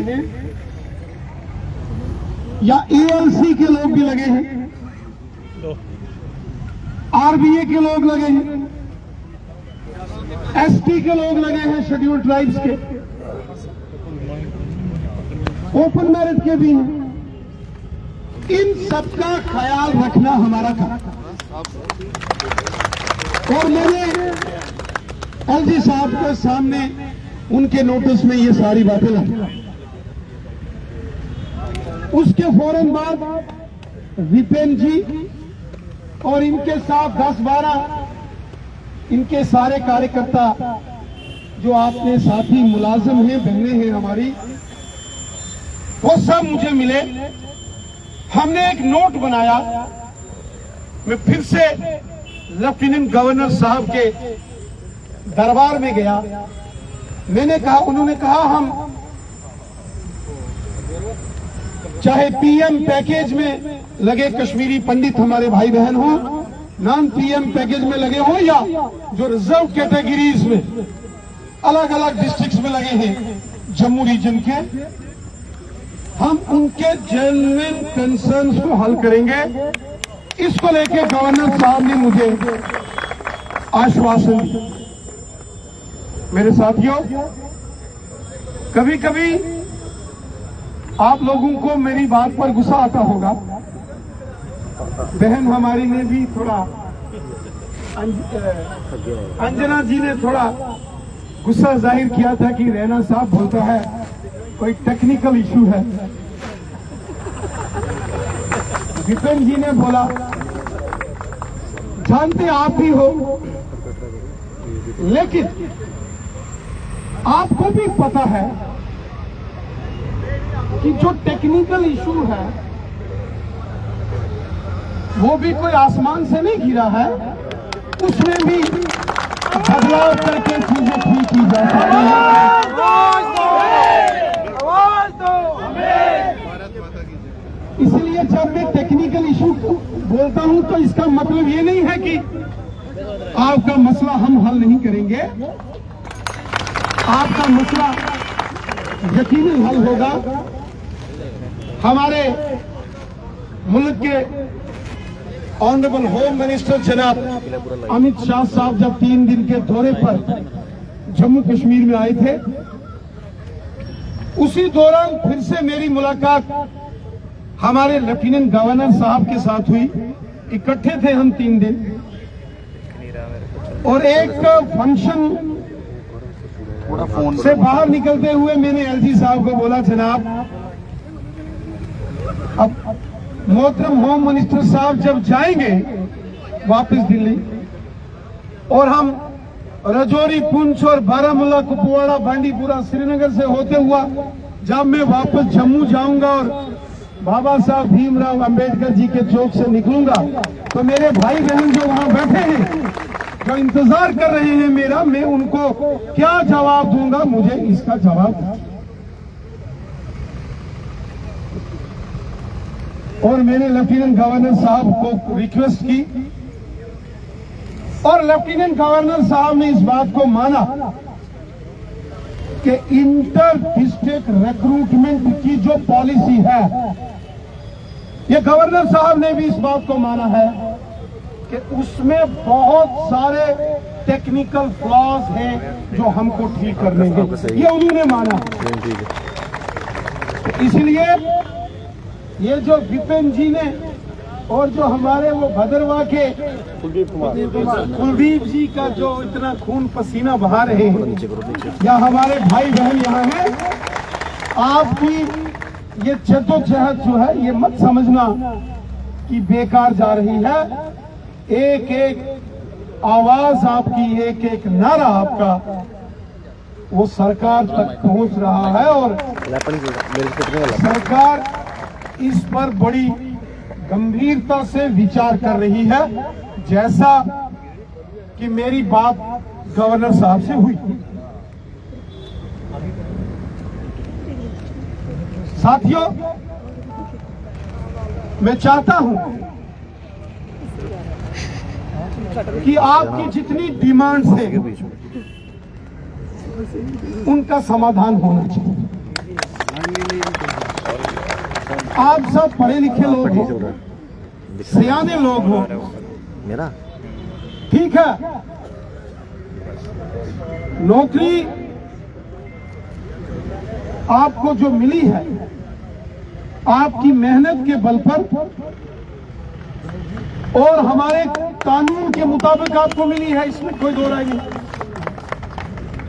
हैं या एएलसी के लोग भी लगे हैं, आरबीए के लोग लगे हैं, एसटी के लोग लगे हैं, शेड्यूल्ड ट्राइब्स के, ओपन मेरिट के भी हैं। इन सबका ख्याल रखना हमारा काम। और मैंने एलजी साहब के सामने उनके नोटिस में ये सारी बातें लाई। उसके फौरन बाद विपिन जी और इनके साथ 10-12 इनके सारे कार्यकर्ता जो आपने साथी मुलाजिम हैं, बहनें हैं हमारी, वो सब मुझे मिले। हमने एक नोट बनाया। मैं फिर से लेफ्टिनेंट गवर्नर साहब के दरबार में गया। मैंने कहा, उन्होंने कहा हम चाहे पीएम पैकेज में लगे कश्मीरी पंडित हमारे भाई बहन हो, नॉन पीएम पैकेज में लगे हो, या जो रिजर्व कैटेगरीज में अलग अलग डिस्ट्रिक्ट्स में लगे हैं जम्मू रीजन के, हम उनके जेन्युइन कंसर्न्स को हल करेंगे। इसको लेके गवर्नर साहब ने मुझे आश्वासन दिया। मेरे साथियों, कभी कभी आप लोगों को मेरी बात पर गुस्सा आता होगा। बहन हमारी ने भी थोड़ा, अंजना जी ने थोड़ा गुस्सा जाहिर किया था कि रैना साहब बोलता है कोई टेक्निकल इशू है। विपिन जी ने बोला, जानते आप ही हो, लेकिन आपको भी पता है कि जो टेक्निकल इशू है वो भी कोई आसमान से नहीं गिरा है, उसमें भी बदलाव करके चीजें ठीक की जा सकती है। इसलिए जब मैं टेक्निकल इशू बोलता हूं तो इसका मतलब ये नहीं है कि आपका मसला हम हल नहीं करेंगे। आपका मसला यकीनन हल होगा। हमारे मुल्क के ऑनरेबल होम मिनिस्टर जनाब अमित शाह साहब जब 3 दिन के दौरे पर जम्मू कश्मीर में आए थे, उसी दौरान फिर से मेरी मुलाकात हमारे लेफ्टिनेंट गवर्नर साहब के साथ हुई। इकट्ठे थे हम 3 दिन, और एक फंक्शन से बाहर निकलते हुए मैंने एलजी साहब को बोला, जनाब अब मोहतरम होम मिनिस्टर साहब जब जाएंगे वापस दिल्ली, और हम रजौरी, पुंछ और बारामूला, कुपवाड़ा, बांडीपुरा, श्रीनगर से होते हुआ जब मैं वापस जम्मू जाऊंगा और बाबा साहब भीमराव अंबेडकर जी के चौक से निकलूंगा, तो मेरे भाई बहन जो वहां बैठे हैं, जो इंतजार कर रहे हैं मेरा, मैं उनको क्या जवाब दूंगा, मुझे इसका जवाब दो। और मैंने लेफ्टिनेंट गवर्नर साहब को रिक्वेस्ट की, और लेफ्टिनेंट गवर्नर साहब ने इस बात को माना कि इंटर डिस्ट्रिक्ट रिक्रूटमेंट की जो पॉलिसी है, ये गवर्नर साहब ने भी इस बात को माना है कि उसमें बहुत सारे टेक्निकल फ्लॉज हैं जो हमको ठीक करने हैं, ये उन्होंने माना। इसलिए ये जो विपिन जी ने और जो हमारे वो भदरवा के कुलदीप जी का जो इतना खून पसीना बहा रहे हैं, या हमारे भाई बहन यहाँ हैं, आपकी ये जद्दोजहद जो है ये मत समझना कि बेकार जा रही है। एक एक आवाज आपकी, एक एक नारा आपका वो सरकार तक पहुंच रहा है, और सरकार इस पर बड़ी गंभीरता से विचार कर रही है, जैसा कि मेरी बात गवर्नर साहब से हुई। साथियों, मैं चाहता हूं कि आपकी जितनी डिमांड्स हैं उनका समाधान होना चाहिए। आप सब पढ़े लिखे लोग हो, सियाने लोग हो, मेरा ठीक है। नौकरी आपको जो मिली है आपकी मेहनत के बल पर और हमारे कानून के मुताबिक आपको मिली है, इसमें कोई दो राय नहीं।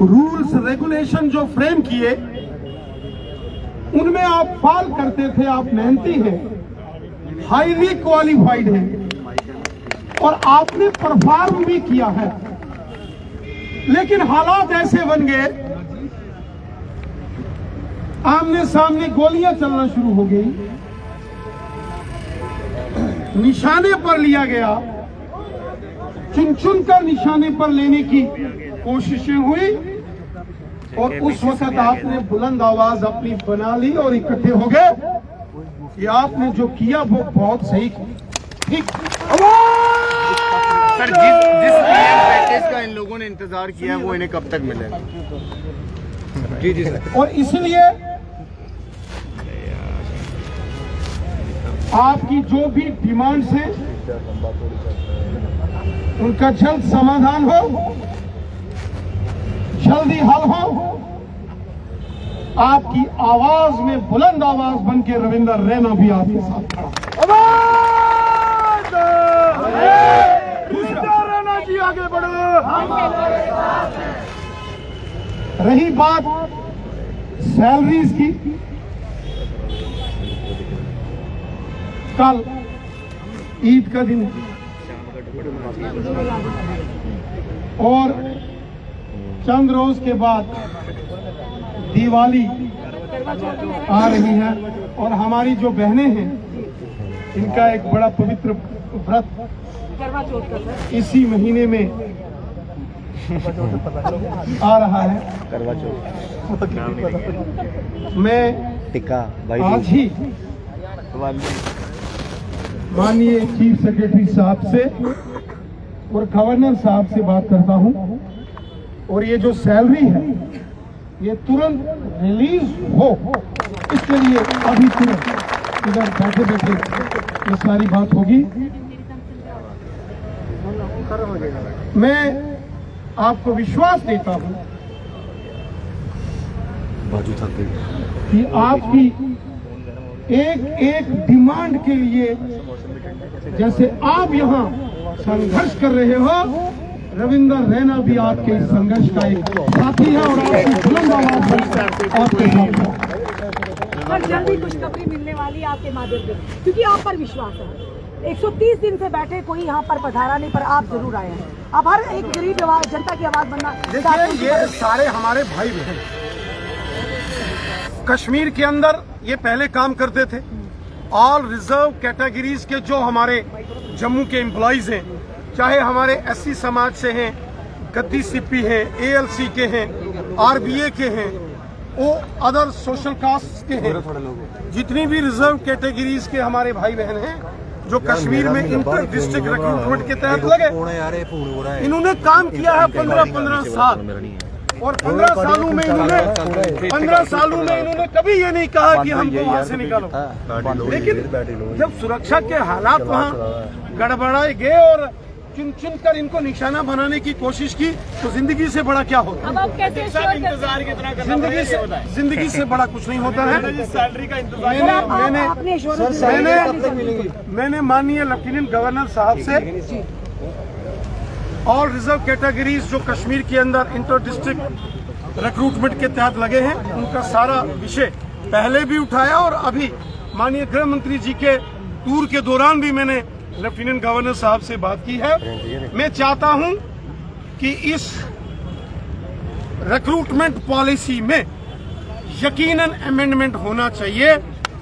रूल्स रेगुलेशन जो फ्रेम किए उनमें आप फॉल करते थे, आप मेहनती हैं, हाईली क्वालिफाइड हैं और आपने परफॉर्म भी किया है। लेकिन हालात ऐसे बन गए, आमने सामने गोलियां चलना शुरू हो गई, निशाने पर लिया गया, चुन चुन कर निशाने पर लेने की कोशिशें हुई और उस वक्त आपने बुलंद आवाज अपनी बना ली और इकट्ठे हो गए कि आपने जो किया वो बहुत सही किया। ठीक सर, जिस पैकेज का इन लोगों ने इंतजार किया वो इन्हें कब तक मिलेगा? जी जी सर। और इसलिए आपकी जो भी डिमांड्स हैं उनका जल्द समाधान हो, जल्दी हल हो। आपकी आवाज में बुलंद आवाज बन के रविंदर रैना भी आपके साथ खड़ा। रैना जी आगे बढ़ो। रही बात सैलरीज की, कल ईद का दिन है और चंद रोज के बाद दिवाली आ रही है और हमारी जो बहनें हैं इनका एक बड़ा पवित्र व्रत इसी महीने में आ रहा है। करवा चौथ, मैं टिक्का आज ही माननीय चीफ सेक्रेटरी साहब से और गवर्नर साहब से बात करता हूं और ये जो सैलरी है ये तुरंत रिलीज हो, इसके लिए अभी तुरंत इधर बैठे बैठे ये सारी बात होगी। मैं आपको विश्वास देता हूं बाजू थक गई कि आपकी एक एक डिमांड के लिए जैसे आप यहाँ संघर्ष कर रहे हो, रविंदर रैना भी आपके इस संघर्ष का एक साथी है और आपकी बुलंद आवाज आपके साथ है। और जल्दी खुशखबरी मिलने वाली है आपके माध्यम से, क्योंकि आप पर विश्वास है। 130 दिन से बैठे कोई यहाँ पर पधारा नहीं, पर आप जरूर आए हैं। अब हर एक गरीब जनता की आवाज बनना। देखिए, ये सारे हमारे भाई बहन कश्मीर के अंदर ये पहले काम करते थे। ऑल रिजर्व कैटेगरीज के जो हमारे जम्मू के एम्प्लॉइज हैं, चाहे हमारे एससी समाज से हैं, गद्दी सिप्पी हैं, एएलसी के हैं, आरबीए के हैं, वो अदर सोशल कास्ट के हैं, जितनी भी रिजर्व कैटेगरीज के हमारे भाई बहन हैं जो कश्मीर में इंटर डिस्ट्रिक्ट रिक्रूटमेंट के तहत लगे, इन्होंने काम किया है 15 साल और 15 सालों में इन्होंने कभी ये नहीं कहा कि हमको वहां से निकालो। लेकिन जब सुरक्षा के हालात वहां गड़बड़ाए गए और चुन चुन कर इनको निशाना बनाने की कोशिश की, तो जिंदगी से बड़ा क्या होता है? जिंदगी से बड़ा कुछ नहीं होता है। सैलरी का इंतजार मैंने माननीय लेफ्टिनेंट गवर्नर साहब से और रिजर्व कैटेगरीज जो कश्मीर के अंदर इंटर डिस्ट्रिक्ट रिक्रूटमेंट के तहत लगे हैं उनका सारा विषय पहले भी उठाया और अभी माननीय गृह मंत्री जी के टूर के दौरान भी मैंने लेफ्टिनेंट गवर्नर साहब से बात की है। मैं चाहता हूं कि इस रिक्रूटमेंट पॉलिसी में यकीनन अमेंडमेंट होना चाहिए।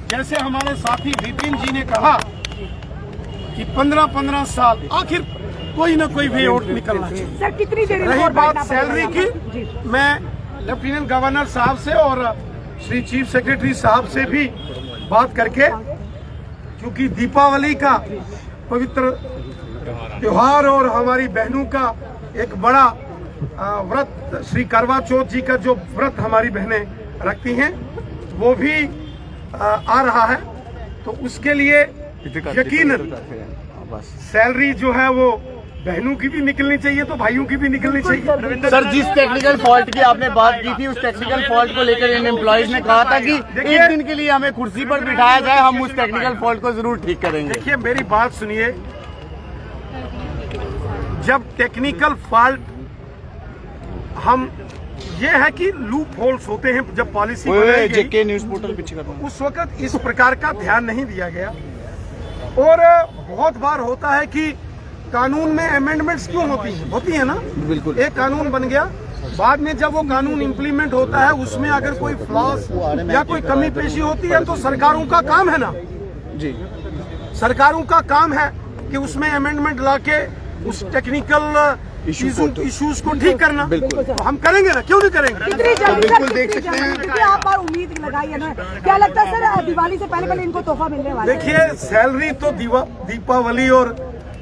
जैसे हमारे साथी विपिन जी ने कहा कि 15 साल आखिर कोई ना कोई वे आउट निकलना चाहिए। सर, कितनी देर रही बात सैलरी की, मैं लेफ्टिनेंट गवर्नर साहब से और श्री चीफ सेक्रेटरी साहब से भी बात करके, क्योंकि दीपावली का पवित्र त्योहार और हमारी बहनों का एक बड़ा व्रत, श्री करवा चौथ जी का जो व्रत हमारी बहनें रखती हैं, वो भी आ रहा है, तो उसके लिए यकीनन सैलरी जो है वो बहनों की भी निकलनी चाहिए तो भाइयों की भी निकलनी चाहिए। सर, जिस टेक्निकल फॉल्ट की आपने बात की थी, उस टेक्निकल फॉल्ट को लेकर इन एम्प्लॉइज ने कहा था कि एक दिन के लिए हमें कुर्सी पर बिठाया जाए, हम उस टेक्निकल फॉल्ट को जरूर ठीक करेंगे। देखिए, मेरी बात सुनिए, जब टेक्निकल फॉल्ट हम ये है कि लूप होल्स होते हैं जब पॉलिसी बनाई गई, जेके न्यूज पोर्टल पीछे करना, उस वक्त इस प्रकार का ध्यान नहीं दिया गया। और बहुत बार होता है कि कानून में अमेंडमेंट्स क्यों होती है ना, बिल्कुल। एक कानून बन गया, बाद में जब वो कानून इम्प्लीमेंट होता है उसमें अगर कोई फ्लॉस या कोई कमी पेशी होती है तो सरकारों का काम है ना जी, सरकारों का काम है कि उसमें अमेंडमेंट लाके उस टेक्निकल इश्यूज को ठीक करना। बिल्कुल। तो हम करेंगे ना, क्यों नहीं करेंगे। कितनी जल्दी बिल्कुल सर, देख कितनी सकते हैं। जल्दी, क्योंकि आप पर उम्मीद लगाई है ना। क्या लगता है सर, दिवाली से पहले पहले इनको तोहफा मिलने वाला है? देखिए, सैलरी तो दीपावली और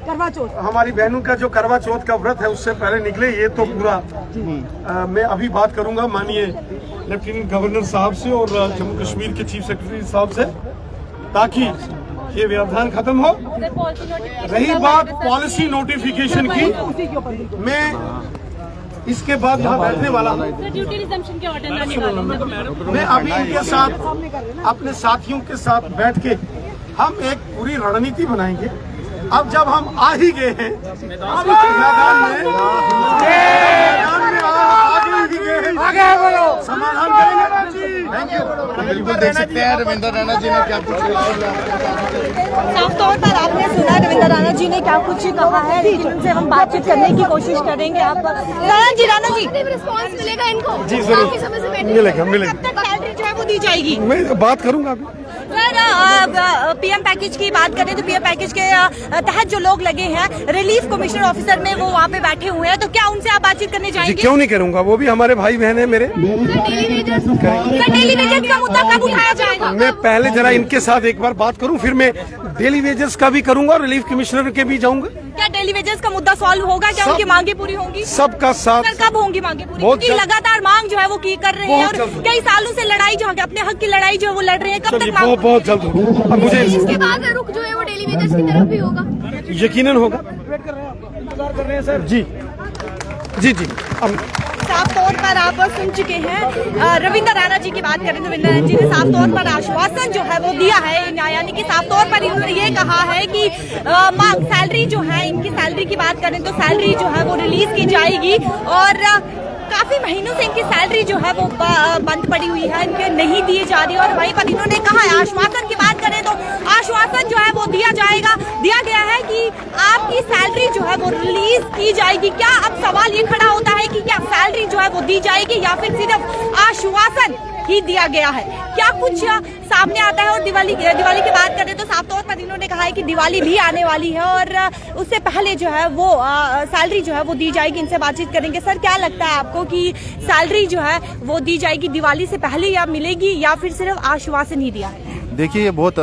करवा चौथ, हमारी बहनों का जो करवा चौथ का व्रत है उससे पहले निकले, ये तो पूरा मैं अभी बात करूंगा माननीय लेफ्टिनेंट गवर्नर साहब से और जम्मू कश्मीर के चीफ सेक्रेटरी साहब से, ताकि ये व्यवधान खत्म हो। रही बात पॉलिसी नोटिफिकेशन की, उसी के ऊपर भी। मैं इसके बाद यहाँ बैठने वाला हूँ, ड्यूटी रिजम्पशन के ऑर्डर ना निकालें। मैं अभी इनके साथ अपने साथियों के साथ बैठ के हम एक पूरी रणनीति बनाएंगे। अब जब हम आ ही गए हैं मैदान में आगे बोलो, समाधान करेंगे। Thank you. बिल्कुल देख सकते हैं रविंद्र रैना जी ने क्या कुछ साफ तौर पर आपने सुना रविंद्र राणा जी ने क्या कुछ कहा है, लेकिन उनसे हम बातचीत करने की कोशिश करेंगे। आप राणा जी रिस्पांस मिलेगा इनको? जी जरूर काफी समय से बैठे मिलेगा। कब तक सैलरी जो है वो दी जाएगी? मैं बात करूंगा अभी। सर, पीएम पैकेज की बात करें तो पीएम पैकेज के तहत जो लोग लगे हैं, रिलीफ कमिश्नर ऑफिसर में वो वहाँ पे बैठे हुए हैं, तो क्या उनसे आप बातचीत करने जी जाएंगे? क्यों नहीं करूंगा, वो भी हमारे भाई बहन है मेरे। सर, डेली वेजेस का मुद्दा कब उठाया जाएगा? मैं पहले जरा इनके साथ एक बार बात करूं, फिर मैं डेली वेजेस का भी करूंगा और रिलीफ कमिश्नर के भी जाऊंगा। क्या डेली वेजेस का मुद्दा सॉल्व होगा? क्या उनकी मांगे पूरी होंगी? सबका साथ। सर, कब होंगी मांगे पूरी? बहुत क्योंकि जल्द। लगातार मांग जो है वो की कर रहे हैं बहुत और जल्द। कई सालों से लड़ाई जो है, अपने हक की लड़ाई जो है वो लड़ रहे हैं। कब चलिए, तक मांग? बहुत जल्द होगा। अब मुझे इसके बाद रुख जो है वो डेली वेजेस की तरफ भी होगा। यकीनन होगा। जी जी जी। अब साफ तौर पर आप सुन चुके हैं रविंद्र राणा जी की बात करें तो रविंद्र राणा जी ने साफ तौर पर आश्वासन जो है वो दिया है, यानी कि साफ तौर पर इन्होंने ये कहा है कि मांग सैलरी जो है, इनकी सैलरी की बात करें तो सैलरी जो है वो रिलीज की जाएगी। और काफी महीनों से इनकी सैलरी जो है वो बंद पड़ी हुई है, इनके नहीं दी जा रही है। और वहीं पर इन्होंने कहा है, आश्वासन की बात करें तो आश्वासन जो है वो दिया गया है कि आपकी सैलरी जो है वो रिलीज की जाएगी। क्या अब सवाल ये खड़ा होता है कि क्या सैलरी जो है वो दी जाएगी या फिर सिर्फ आश्वासन ही दिया गया है? क्या कुछ सामने आता है? और दिवाली की बात करें तो साफ तौर पर इन्होंने कहा है कि दिवाली भी आने वाली है और उससे पहले जो है वो सैलरी जो है वो दी जाएगी। इनसे बातचीत करेंगे। सर, क्या लगता है आपको कि सैलरी जो है वो दी जाएगी दिवाली से पहले या मिलेगी या फिर सिर्फ आश्वासन ही दिया है? देखिए, ये बहुत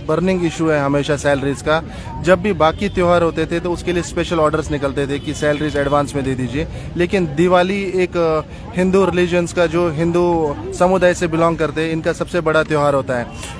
बर्निंग इशू है हमेशा सैलरीज का। जब भी बाकी त्यौहार होते थे तो उसके लिए स्पेशल ऑर्डर्स निकलते थे कि सैलरीज एडवांस में दे दीजिए, लेकिन दिवाली एक हिंदू रिलीजन्स का, जो हिंदू समुदाय से बिलोंग करते हैं, इनका सबसे बड़ा त्यौहार होता है।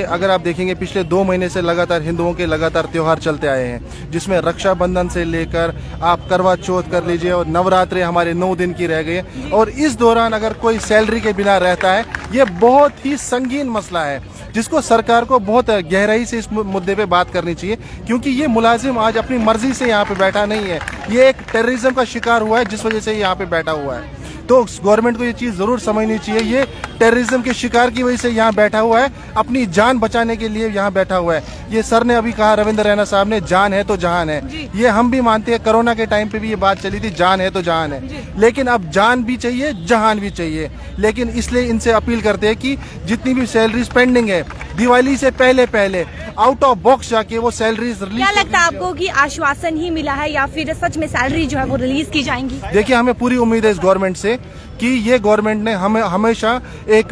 अगर आप देखेंगे पिछले 2 महीने से लगातार हिंदुओं के लगातार त्यौहार चलते आए हैं, जिसमें रक्षाबंधन से लेकर आप करवा चौथ कर लीजिए और नवरात्रे हमारे 9 दिन की रह गई। और इस दौरान अगर कोई सैलरी के बिना रहता है, ये बहुत ही संगीन मसला है जिसको सरकार को बहुत गहराई से इस मुद्दे पे बात करनी चाहिए, क्योंकि ये मुलाजिम आज अपनी मर्जी से यहाँ पे बैठा नहीं है, ये एक टेररिज्म का शिकार हुआ है जिस वजह से यहाँ पे बैठा हुआ है। तो गवर्नमेंट को ये चीज़ ज़रूर समझनी चाहिए, ये टेररिज्म के शिकार की वजह से यहाँ बैठा हुआ है, अपनी जान बचाने के लिए यहाँ बैठा हुआ है। ये सर ने अभी कहा, रविंद्र रैना साहब ने, जान है तो जहान है। ये हम भी मानते हैं, कोरोना के टाइम पे भी ये बात चली थी, जान है तो जहान है। लेकिन अब जान भी चाहिए, जहान भी चाहिए। लेकिन इसलिए इनसे अपील करते हैं कि जितनी भी सैलरीज पेंडिंग है, दिवाली से पहले आउट ऑफ बॉक्स जाके वो सैलरीज रिलीज। क्या लगता है आपको कि आश्वासन ही मिला है या फिर सच में सैलरी जो है वो रिलीज की जाएंगी? देखिए, हमें पूरी उम्मीद है इस गवर्नमेंट से कि ये गवर्नमेंट ने हमें हमेशा एक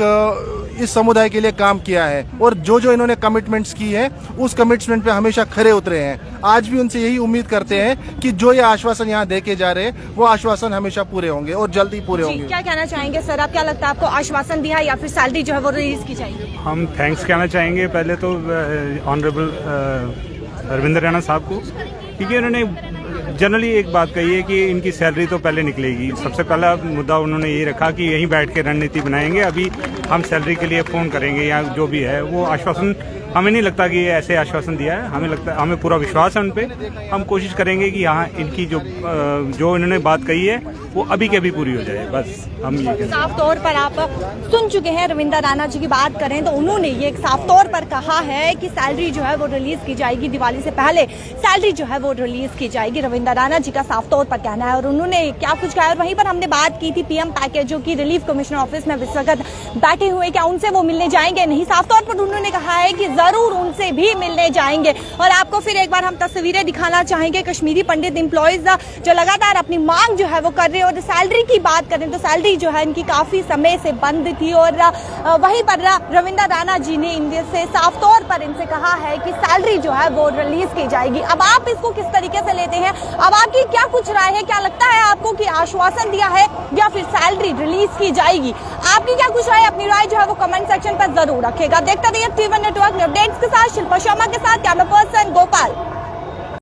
इस समुदाय के लिए काम किया है और जो जो इन्होंने कमिटमेंट्स की है उस कमिटमेंट पे हमेशा खरे उतरे हैं। आज भी उनसे यही उम्मीद करते हैं कि जो ये आश्वासन यहाँ देके जा रहे हैं वो आश्वासन हमेशा पूरे होंगे और जल्दी पूरे जी, होंगे। क्या कहना चाहेंगे सर, आप क्या लगता है आपको आश्वासन दिया या फिर सैलरी जो है वो रिलीज की जाएगी? हम थैंक्स कहना चाहेंगे पहले तो ऑनरेबल रविंद्र रैना साहब को, क्योंकि उन्होंने जनरली एक बात कही है कि इनकी सैलरी तो पहले निकलेगी। सबसे पहला मुद्दा उन्होंने ये रखा कि यहीं बैठ के रणनीति बनाएंगे, अभी हम सैलरी के लिए फ़ोन करेंगे या जो भी है वो आश्वासन। हमें नहीं लगता कि ये ऐसे आश्वासन दिया है, हमें लगता है, हमें पूरा विश्वास है उन पे। हम कोशिश करेंगे कि यहाँ इनकी जो इन्होंने बात कही है वो अभी के अभी पूरी हो जाए, बस हम ये कहते हैं। साफ तौर पर आप सुन चुके हैं रविंद्र राणा जी की बात करें तो उन्होंने ये साफ तौर पर कहा है कि सैलरी जो है वो रिलीज की जाएगी, दिवाली से पहले सैलरी जो है वो रिलीज की जाएगी। रविंद्र राणा जी का साफ तौर पर कहना है और उन्होंने क्या कुछ कहा। और वहीं पर हमने बात की थी पीएम पैकेज जो कि रिलीफ कमिश्नर ऑफिस में इस वक्त बैठे हुए, क्या उनसे वो मिलने जाएंगे? नहीं, साफ तौर पर उन्होंने कहा है कि जरूर उनसे भी मिलने जाएंगे। और आपको फिर एक बार हम तस्वीरें दिखाना चाहेंगे कश्मीरी पंडित एम्प्लॉयज जो लगातार अपनी मांग जो है वो कर रहे हैं। और सैलरी की बात करें तो सैलरी जो है इनकी काफी समय से बंद थी और वहीं पर रविंद्र राणा जी ने इनसे साफ तौर पर इनसे कहा है कि सैलरी जो है वो रिलीज की जाएगी। अब आप इसको किस तरीके से लेते हैं, अब आपकी क्या कुछ राय है? क्या लगता है आपको कि आश्वासन दिया है या फिर सैलरी रिलीज की जाएगी? आपकी क्या कुछ राय, अपनी राय जो है वो कमेंट सेक्शन पर जरूर रखेगा। देखते रहिए T1 नेटवर्क अपडेट्स के साथ शिल्पा शर्मा के साथ कैमरा पर्सन गोपाल।